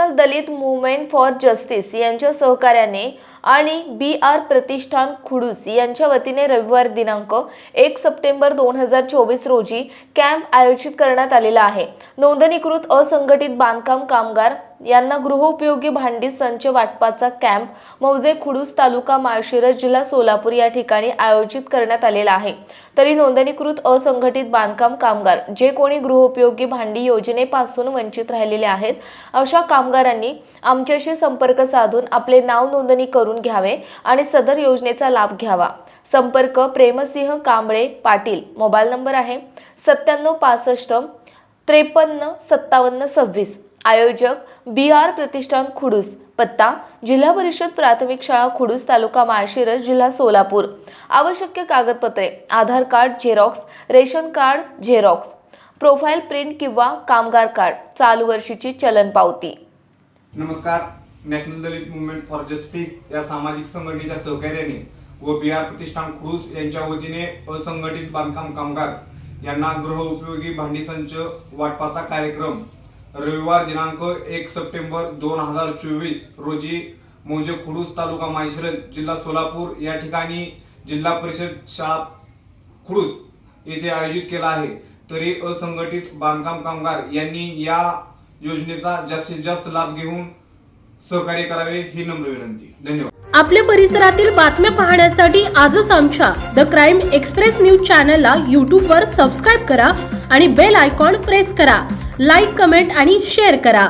National Dalit movement for justice यांच्या सहकार्याने आणि BR प्रतिष्ठान खुडूस यांच्या वतीने रविवार दिनांक 1 सप्टेंबर 2024 रोजी कॅम्प आयोजित करण्यात आलेला आहे। नोंदणीकृत असंघटित बांधकाम कामगार यांना गृहोपयोगी भांडी संच वाटपाचा कॅम्प मौजे खुडूस तालुका माळशिरस जिल्हा सोलापूर या ठिकाणी आयोजित करण्यात आलेला आहे। तरी नोंदणीकृत असंघटित बांधकाम कामगार जे कोणी गृहोपयोगी भांडी योजनेपासून वंचित राहिलेले आहेत अशा कामगारांनी आमच्याशी संपर्क साधून आपले नाव नोंदणी करून घ्यावे आणि सदर योजनेचा लाभ घ्यावा। संपर्क प्रेमसिंह कांबळे पाटील। मोबाईल नंबर आहे 9765 53 57 26। आयोजक BR प्रतिष्ठान खुडूस। पत्ता जिल्हा परिषद प्राथमिक शाळा खुडूस तालुका माळशिरस जिल्हा सोलापूर। आवश्यक कागदपत्रे Aadhaar card xerox, ration card xerox, profile print किंवा कामगार कार्ड, चालू वर्षीची चलन पावती। नमस्कार। National Dalit movement for justice या सामाजिक संघटनेच्या सहकार्याने व BR प्रतिष्ठान खुडूस यांच्या वतीने असंघटित बांधकाम कामगार यांना गृहोपयोगी भांडी संच वाटपाचा कार्यक्रम रविवार दिनांक 1 सप्टेंबर 2024 रोजी मौजे खुडूस तालुका माळशिरस जिल्हा सोलापूर या ठिकाणी जिल्हा परिषद शाळा खुडूस येथे आयोजित केला आहे। तरी असंघटित बांधकाम कामगार यांनी या योजनेचा जास्तीत जास्त लाभ घेऊन सहकार्य करावे ही नम्र विनंती। धन्यवाद। आपल्या परिसरातील बातम्या पाहण्यासाठी आजच आमच्या द क्राइम एक्सप्रेस न्यूज चॅनलला YouTube वर सबस्क्राइब करा आणि बेल आयकॉन प्रेस करा। लाईक, कमेंट आणि शेअर करा।